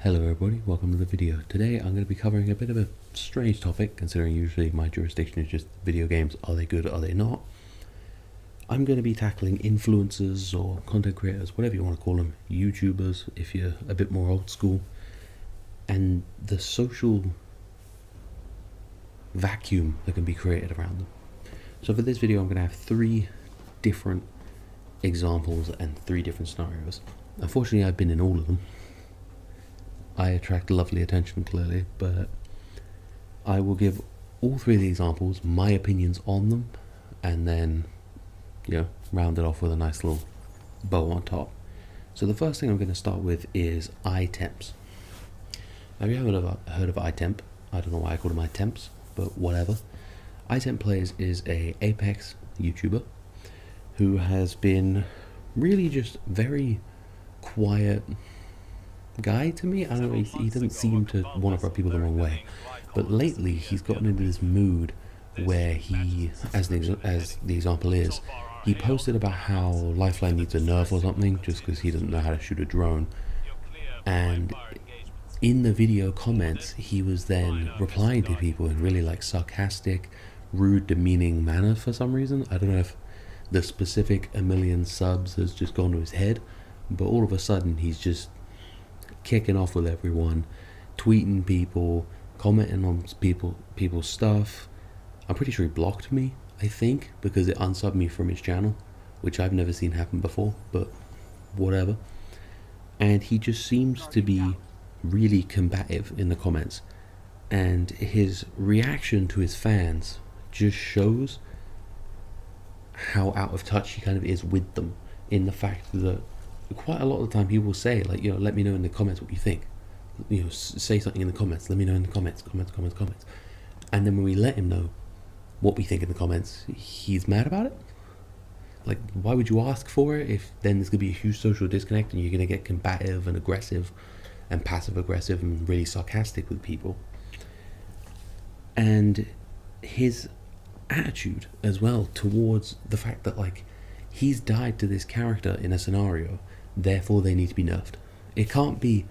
Hello everybody, welcome to the video. Today I'm going to be covering a bit of a strange topic, considering usually my jurisdiction is just video games. Are they good, are they not? I'm going to be tackling influencers or content creators, whatever you want to call them, YouTubers if you're a bit more old school, and the social vacuum that can be created around them. So for this video I'm going to have 3 different examples and 3 different scenarios. Unfortunately I've been in all of them. I attract lovely attention clearly, but I will give all 3 of the examples, my opinions on them, and then, round it off with a nice little bow on top. So the first thing I'm going to start with is iTemps. Now, if you haven't heard of iTemp, I don't know why I call them iTemps, but whatever. iTemp Plays is a Apex YouTuber who has been really just very quiet guy to me. I don't know, he doesn't seem to want to rub people the wrong way, but lately he's gotten into this mood where he, as the example is, he posted about how Lifeline needs a nerf or something just because he doesn't know how to shoot a drone, and in the video comments he was then replying to people in really sarcastic, rude, demeaning manner for some reason. I don't know if the specific 1 million subs has just gone to his head, but all of a sudden he's just kicking off with everyone, tweeting people, commenting on people's stuff. I'm pretty sure he blocked me, I think, because it unsubbed me from his channel, which I've never seen happen before, but whatever. And he just seems to be really combative in the comments, and his reaction to his fans just shows how out of touch he kind of is with them, in the fact that quite a lot of the time he will say let me know in the comments what you think, say something in the comments, let me know in the comments, comments, and then when we let him know what we think in the comments, he's mad about it. Why would you ask for it if then there's gonna be a huge social disconnect and you're gonna get combative and aggressive and passive aggressive and really sarcastic with people? And his attitude as well towards the fact that he's died to this character in a scenario, therefore they need to be nerfed. It can't be,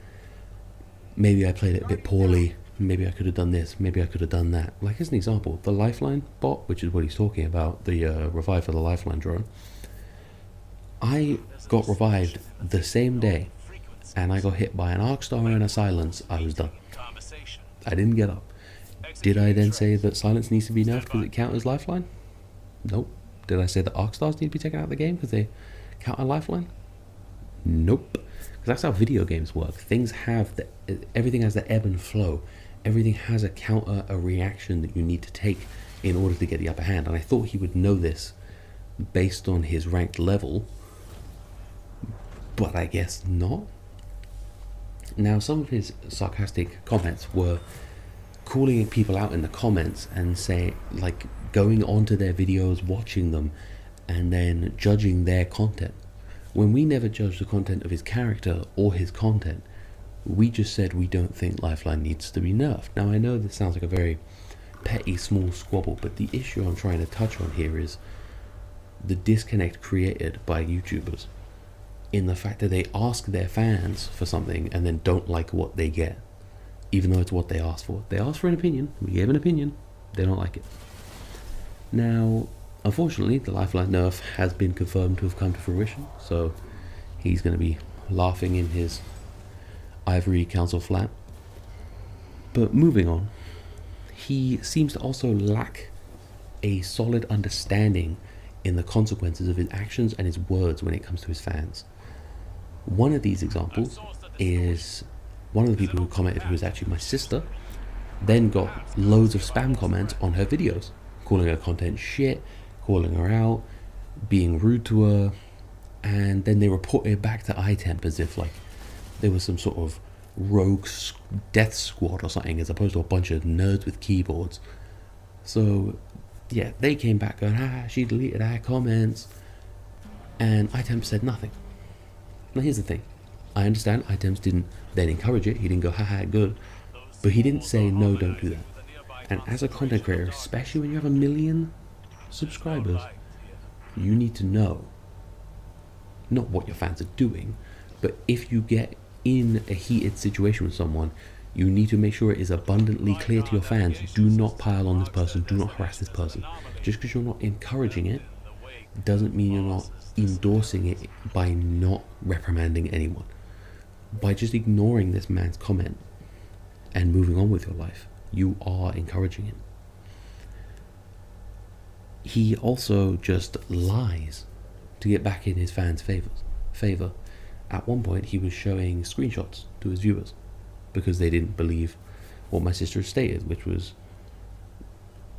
maybe I played it a bit poorly, maybe I could have done this, maybe I could have done that. As an example, the Lifeline bot, which is what he's talking about, the revive for the Lifeline drone, I got revived the same day and I got hit by an arc star and a silence. I was done. I didn't get up. Did I then say that silence needs to be nerfed because it counts as Lifeline? Nope. Did I say that arc stars need to be taken out of the game because they count a Lifeline? Nope. Because that's how video games work. Everything has the ebb and flow. Everything has a counter, a reaction that you need to take in order to get the upper hand. And I thought he would know this based on his ranked level, but I guess not. Now, some of his sarcastic comments were calling people out in the comments and going onto their videos, watching them, and then judging their content. When we never judged the content of his character or his content, we just said we don't think Lifeline needs to be nerfed. Now, I know this sounds like a very petty, small squabble, but the issue I'm trying to touch on here is the disconnect created by YouTubers in the fact that they ask their fans for something and then don't like what they get, even though it's what they asked for. They asked for an opinion, we gave an opinion, they don't like it. Now, unfortunately, the Lifeline nerf has been confirmed to have come to fruition, so he's going to be laughing in his ivory council flat. But moving on, he seems to also lack a solid understanding in the consequences of his actions and his words when it comes to his fans. One of these examples is one of the people who commented, who was actually my sister, then got loads of spam comments on her videos, calling her content shit, calling her out, being rude to her, and then they reported it back to iTemp as if there was some sort of rogue death squad or something, as opposed to a bunch of nerds with keyboards. So yeah, they came back going, she deleted our comments, and iTemp said nothing. Now here's the thing, I understand iTemp didn't then encourage it, he didn't go good, but he didn't say no, don't do that. And as a content creator, especially when you have 1 million subscribers, you need to know not what your fans are doing, but if you get in a heated situation with someone, you need to make sure it is abundantly clear to your fans, do not pile on this person, do not harass this person. Just because you're not encouraging it doesn't mean you're not endorsing it by not reprimanding anyone. By just ignoring this man's comment and moving on with your life, you are encouraging it. He also just lies to get back in his fans' favor. At one point, he was showing screenshots to his viewers because they didn't believe what my sister stated, which was,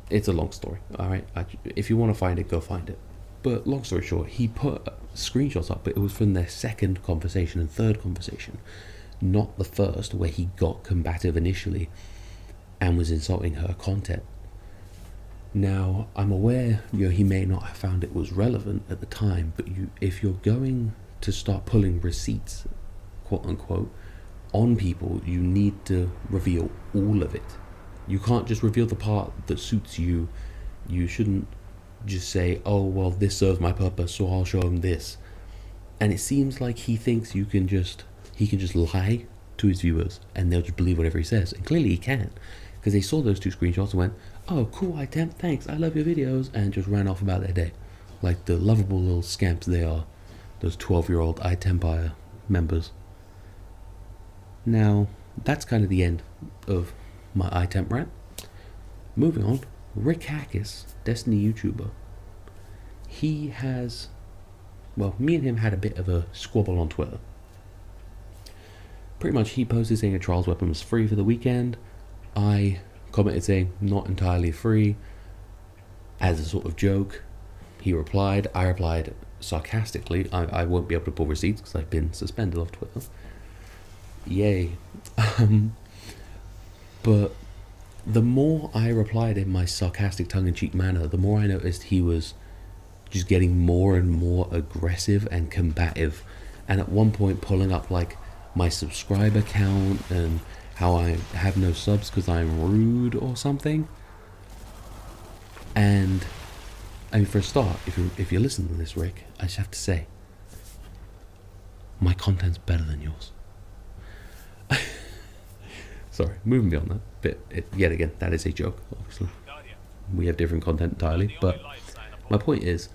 it's a long story, alright? If you want to find it, go find it. But long story short, he put screenshots up, but it was from their second conversation and third conversation, not the first, where he got combative initially and was insulting her content. Now, I'm aware, he may not have found it was relevant at the time, but if you're going to start pulling receipts, quote unquote, on people, you need to reveal all of it. You can't just reveal the part that suits you. You shouldn't just say, oh, well, this serves my purpose, so I'll show him this. And it seems like he thinks he can just lie to his viewers and they'll just believe whatever he says. And clearly he can, because they saw those two screenshots and went, oh, cool, iTemp, thanks, I love your videos, and just ran off about their day. Like the lovable little scamps they are, those 12-year-old iTempire members. Now, that's kind of the end of my iTemp rant. Moving on, Rick Hackis, Destiny YouTuber. He has, well, me and him had a bit of a squabble on Twitter. Pretty much he posted saying a trials weapon was free for the weekend. I commented saying not entirely free as a sort of joke. He replied, I replied sarcastically, I won't be able to pull receipts because I've been suspended off Twitter. Yay. But the more I replied in my sarcastic tongue-in-cheek manner, the more I noticed he was just getting more and more aggressive and combative, and at one point pulling up like my subscriber count and how I have no subs because I'm rude or something. And I mean, for a start, if you listen to this, Rick, I just have to say, my content's better than yours. Sorry, moving beyond that. But yet again, that is a joke, obviously. We have different content entirely. But my point is,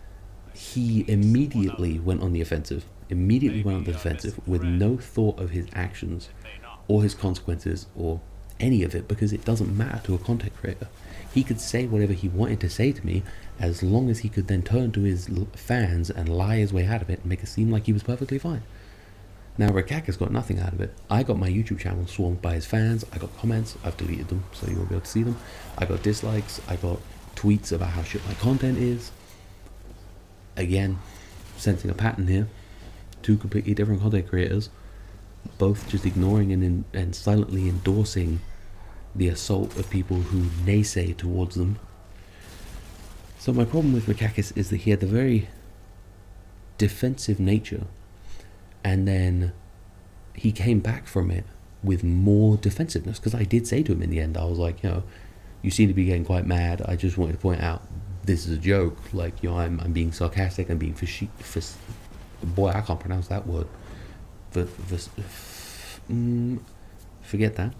he immediately went on the offensive. With no thought of his actions or his consequences or any of it, because it doesn't matter to a content creator. He could say whatever he wanted to say to me, as long as he could then turn to his fans and lie his way out of it and make it seem like he was perfectly fine. Now, Rikaka's got nothing out of it. I got my YouTube channel swarmed by his fans. I got comments. I've deleted them, so you won't be able to see them. I got dislikes. I got tweets about how shit my content is. Again, sensing a pattern here. Two completely different content creators, both just ignoring and silently endorsing the assault of people who naysay towards them. So my problem with Rikakis is that he had the very defensive nature, and then he came back from it with more defensiveness, because I did say to him in the end, I was like, you seem to be getting quite mad. I just wanted to point out this is a joke. Like, I'm being sarcastic. I'm being boy, I can't pronounce that word. Forget that.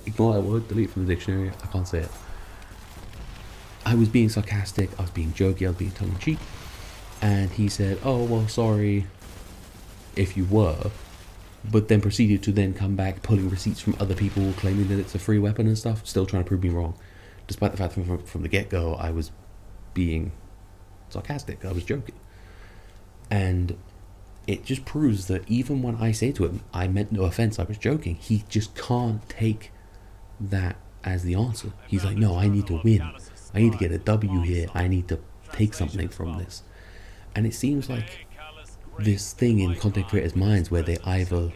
Ignore that word. Delete from the dictionary. I can't say it. I was being sarcastic. I was being jokey. I was being tongue-in-cheek. And he said, "Oh, well, sorry if you were," but then proceeded to then come back pulling receipts from other people claiming that it's a free weapon and stuff, still trying to prove me wrong, despite the fact that from the get-go I was being sarcastic. I was joking. And it just proves that even when I say to him, I meant no offense, I was joking, he just can't take that as the answer. He's like, no, I need to win. I need to get a W here. I need to take something from this. And it seems like this thing in content creators' minds where they either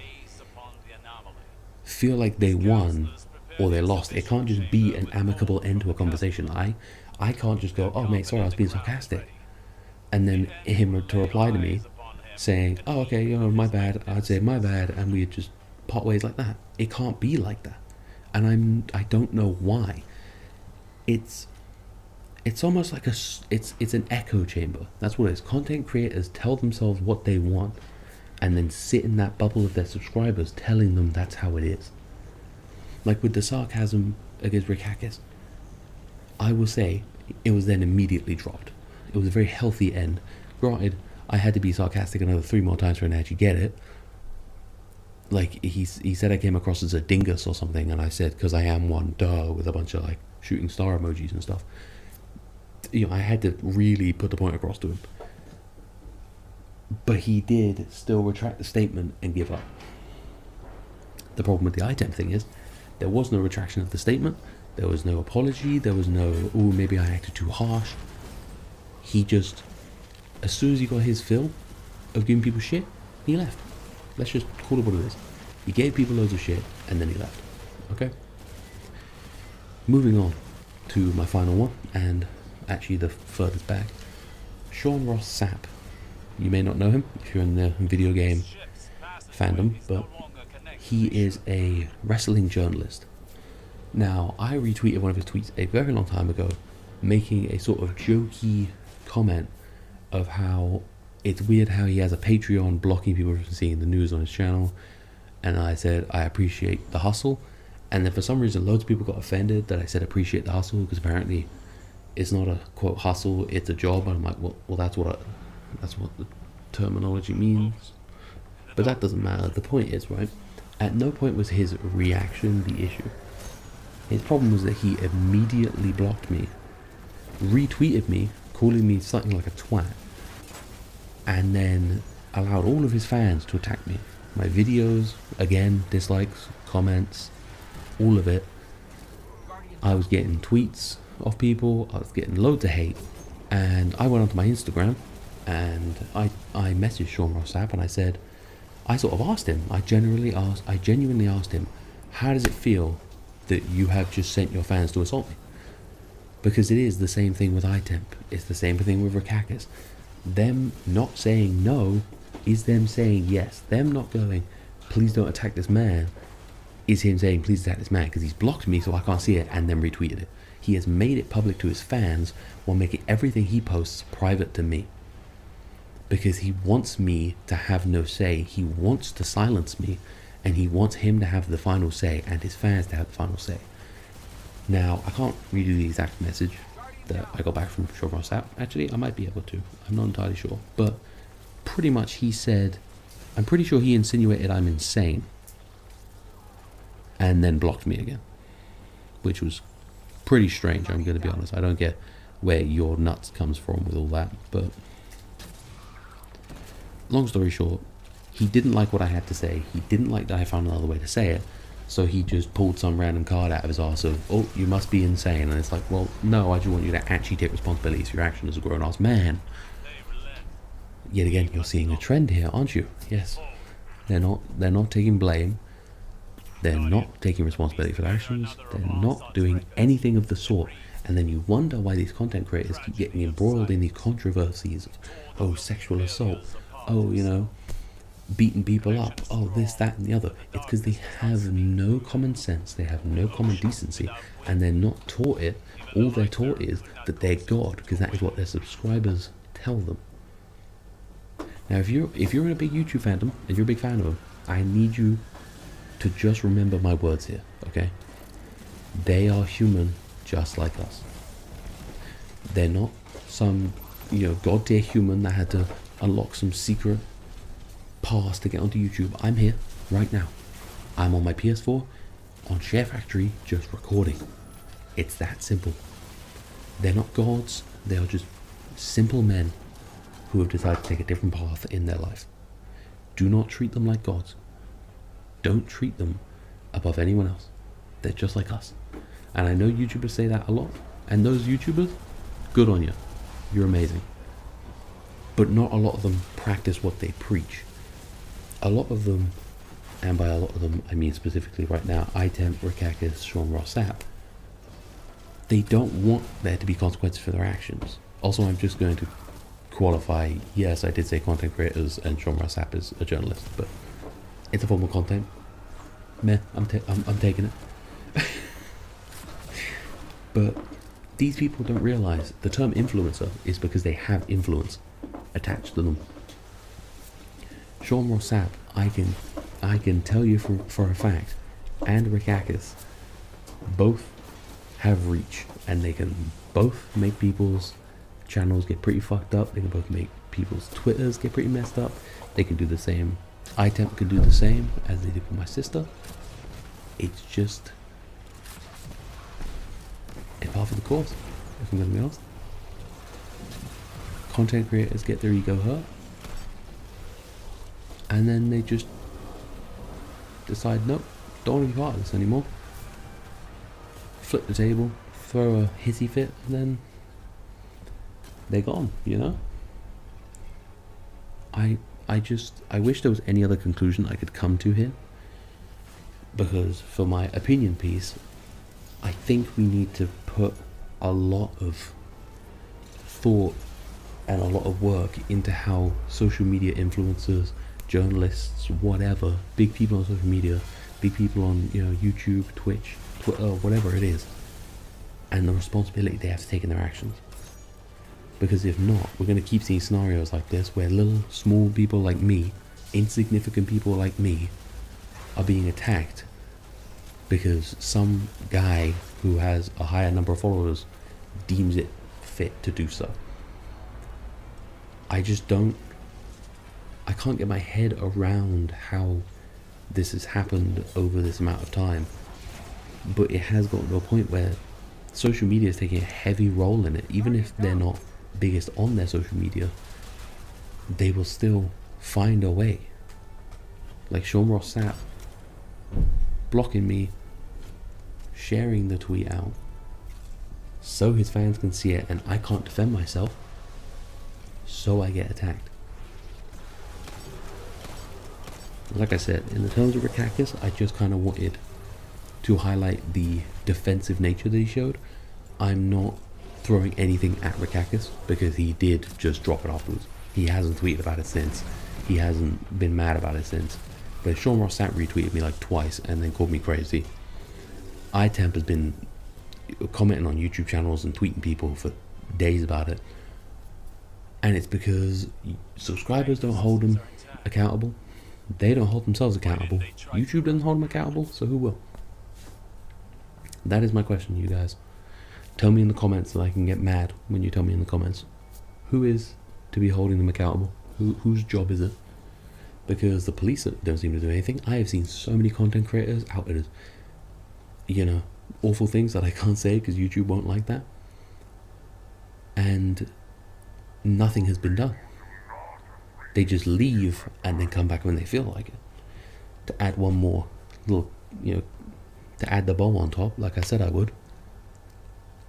feel like they won or they lost. It can't just be an amicable end to a conversation. I can't just go, "Oh mate, sorry, I was being sarcastic," and then him to reply to me saying, "Oh, okay, my bad." I'd say my bad, and we'd just part ways like that. It can't be like that, and I don't know why. It's almost like it's an echo chamber. That's what it is. Content creators tell themselves what they want, and then sit in that bubble of their subscribers telling them that's how it is. Like with the sarcasm against Rikakis, I will say it was then immediately dropped. It was a very healthy end. Granted, I had to be sarcastic another 3 more times for him to actually get it. Like, he said I came across as a dingus or something, and I said, because I am one, duh, with a bunch of, like, shooting star emojis and stuff. You know, I had to really put the point across to him. But he did still retract the statement and give up. The problem with the item thing is, there was no retraction of the statement, there was no apology, there was no, oh, maybe I acted too harsh. He just, as soon as he got his fill of giving people shit, he left. Let's just call it what it is. He gave people loads of shit, and then he left. Okay? Moving on to my final one, and actually the furthest back. Sean Ross Sapp. You may not know him if you're in the video game fandom, but he is a wrestling journalist. Now, I retweeted one of his tweets a very long time ago, making a sort of jokey comment of how it's weird how he has a Patreon blocking people from seeing the news on his channel. And I said, I appreciate the hustle. And then for some reason, loads of people got offended that I said appreciate the hustle, because apparently it's not a, quote, hustle, it's a job. And I'm like, well, that's what the terminology means. But that doesn't matter. The point is, right, at no point was his reaction the issue. His problem was that he immediately blocked me, retweeted me, calling me something like a twat, and then allowed all of his fans to attack me. My videos, again, dislikes, comments, all of it. I was getting tweets off people, I was getting loads of hate, and I went onto my Instagram and I messaged Sean Ross Sapp and I said, I sort of asked him, I genuinely asked him, how does it feel that you have just sent your fans to assault me? Because it is the same thing with iTemp, it's the same thing with Rikakis. Them not saying no is them saying yes. Them not going, please don't attack this man, is him saying, please attack this man, because he's blocked me so I can't see it, and then retweeted it. He has made it public to his fans while making everything he posts private to me. Because he wants me to have no say. He wants to silence me, and he wants him to have the final say, and his fans to have the final say. Now, I can't read you the exact message that I got back from Sean Ross Sapp. Actually, I might be able to. I'm not entirely sure. But pretty much he said, I'm pretty sure he insinuated I'm insane, and then blocked me again, which was pretty strange, I'm going to be honest. I don't get where your nuts comes from with all that, but long story short, he didn't like what I had to say. He didn't like that I found another way to say it, so he just pulled some random card out of his arse of, oh, you must be insane. And it's like, well, no, I just want you to actually take responsibility for your action as a grown-ass man. Yet again, you're seeing a trend here, aren't you? Yes. They're not taking blame. They're not taking responsibility for their actions. They're not doing anything of the sort. And then you wonder why these content creators keep getting embroiled in these controversies of, oh, sexual assault, oh, you know, beating people up, oh, this, that, and the other. It's because they have no common sense, they have no common decency, and they're not taught it. All they're taught is that they're God, because that is what their subscribers tell them. Now, if you're in a big YouTube fandom, and you're a big fan of them, I need you to just remember my words here, okay? They are human just like us. They're not some, god tier human that had to unlock some secret pass to get onto YouTube. I'm here right now. I'm on my PS4 on Share Factory just recording. It's that simple. They're not gods, they are just simple men who have decided to take a different path in their life. Do not treat them like gods. Don't treat them above anyone else. They're just like us. And I know YouTubers say that a lot, and those YouTubers, good on you. You're amazing. But not a lot of them practice what they preach. A lot of them, and by a lot of them I mean specifically right now, iTemp, Rikakis, Sean Ross Sapp, they don't want there to be consequences for their actions. Also, I'm just going to qualify, yes, I did say content creators and Sean Ross Sapp is a journalist, but it's a form of content. Meh, I'm taking it. But these people don't realize the term influencer is because they have influence attached to them. Sean Rossap, I can tell you for a fact, and Rikakis both have reach, and they can both make people's channels get pretty fucked up. They can both make people's Twitters get pretty messed up. They can do the same. iTemp could do the same as they did with my sister. It's just it's part of the course, if I'm gonna be honest. Content creators get their ego hurt, and then they just decide, nope, don't want to be part of this anymore. Flip the table, throw a hissy fit, and then they're gone, you know? I wish there was any other conclusion I could come to here, because for my opinion piece, I think we need to put a lot of thought and a lot of work into how social media influencers, journalists, whatever, big people on social media, big people on, you know, YouTube, Twitch, Twitter, whatever it is, and the responsibility they have to take in their actions. Because if not, we're going to keep seeing scenarios like this where little small people like me, insignificant people like me, are being attacked because some guy who has a higher number of followers deems it fit to do so. I can't get my head around how this has happened over this amount of time, but it has gotten to a point where social media is taking a heavy role in it. Even if they're not biggest on their social media, they will still find a way. Like Sean Rossap blocking me, sharing the tweet out so his fans can see it, and I can't defend myself, so I get attacked. Like I said, in the terms of Rikakis, I just kind of wanted to highlight the defensive nature that he showed. I'm not throwing anything at Rikakis because he did just drop it afterwards. He hasn't tweeted about it since. He hasn't been mad about it since. But Sean Rossap retweeted me like twice and then called me crazy. iTemp has been commenting on YouTube channels and tweeting people for days about it. And it's because subscribers don't hold them accountable. They don't hold themselves accountable. YouTube doesn't hold them accountable, so who will? That is my question to you guys. Tell me in the comments so I can get mad when you tell me in the comments. Who is to be holding them accountable? Whose job is it? Because the police don't seem to do anything. I have seen so many content creators outed, you know, awful things that I can't say because YouTube won't like that. And nothing has been done. They just leave and then come back when they feel like it. To add one more little, you know, to add the bow on top, like I said I would,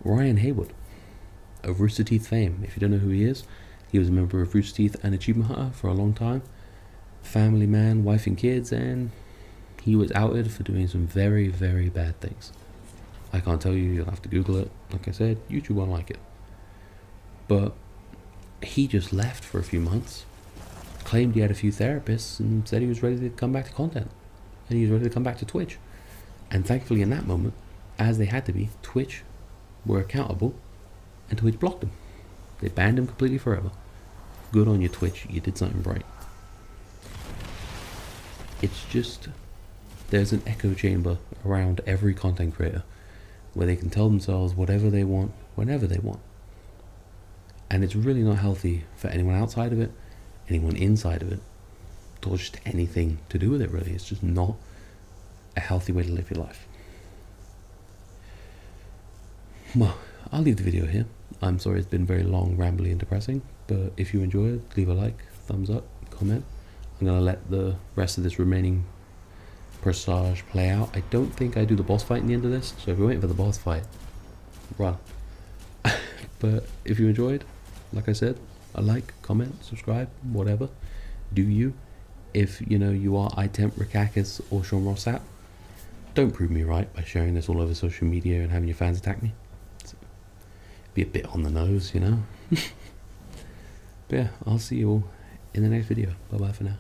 Ryan Haywood of Rooster Teeth fame. If you don't know who he is, he was a member of Rooster Teeth and Achievement Hunter for a long time. Family man, wife and kids, and he was outed for doing some very, very bad things. I can't tell you, you'll have to Google it. Like I said, YouTube won't like it. But he just left for a few months, claimed he had a few therapists, and said he was ready to come back to content. And he was ready to come back to Twitch. And thankfully in that moment, as they had to be, Twitch were accountable, and Twitch blocked him. They banned him completely forever. Good on you, Twitch, you did something right. It's just, there's an echo chamber around every content creator where they can tell themselves whatever they want, whenever they want. And it's really not healthy for anyone outside of it, anyone inside of it, or just anything to do with it really. It's just not a healthy way to live your life. Well, I'll leave the video here. I'm sorry it's been very long, rambly and depressing, but if you enjoyed it, leave a like, thumbs up, comment. I'm going to let the rest of this remaining Presage play out. I don't think I do the boss fight in the end of this, so if you're waiting for the boss fight, run. But if you enjoyed, like I said, a like, comment, subscribe, whatever. Do you. If you know you are iTemp, Rikakis, or Sean Rossap, don't prove me right by sharing this all over social media and having your fans attack me. Be a bit on the nose, you know. But yeah, I'll see you all in the next video. Bye bye for now.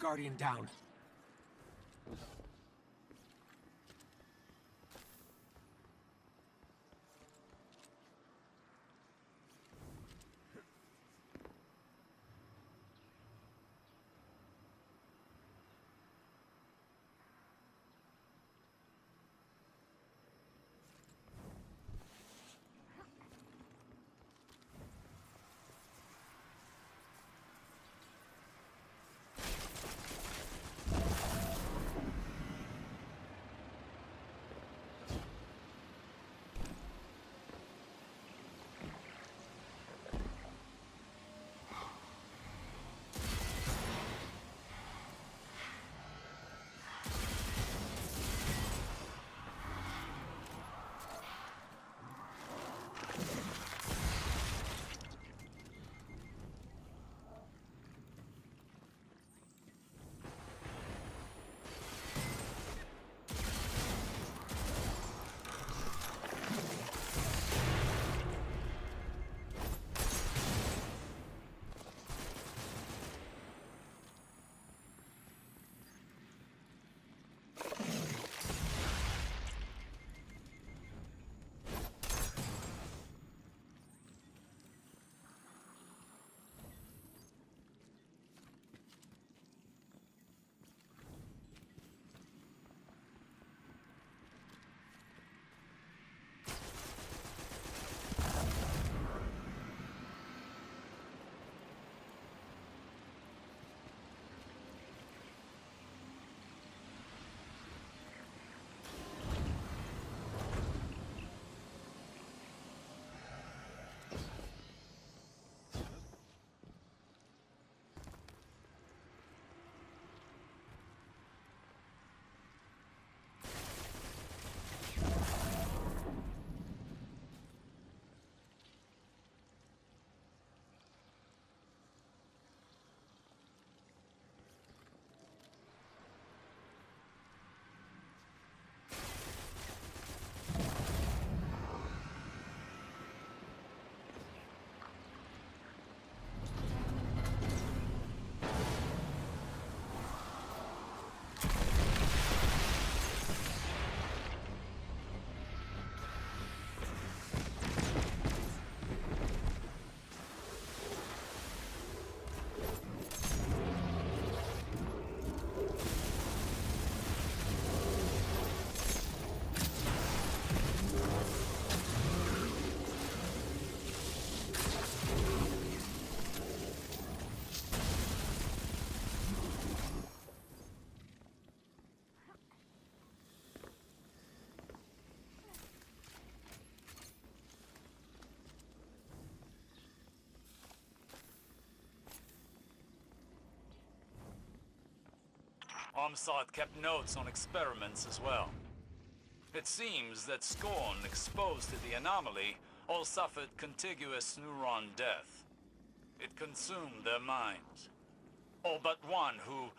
Guardian down. Omsat kept notes on experiments as well. It seems that Scorn exposed to the anomaly all suffered contiguous neuron death. It consumed their minds. All but one who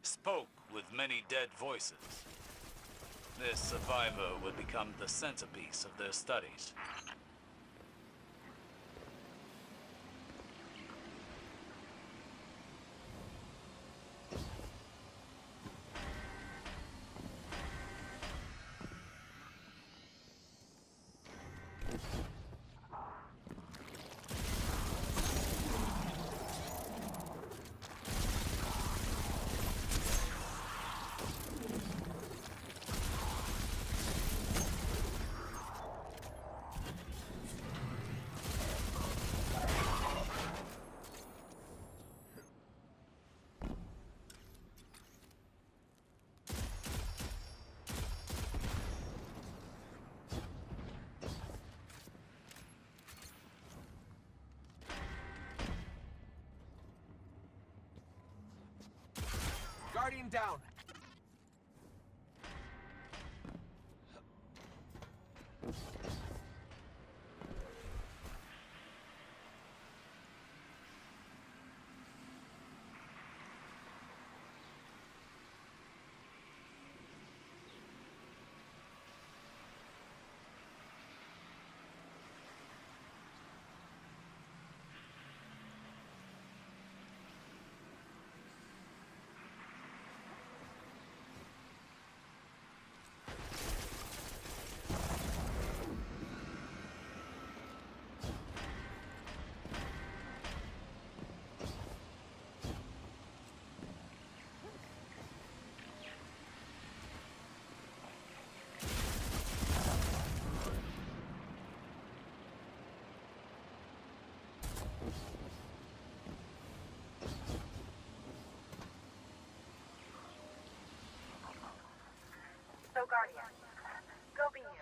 spoke with many dead voices. This survivor would become the centerpiece of their studies. Guardian down! So, Guardian, go be you.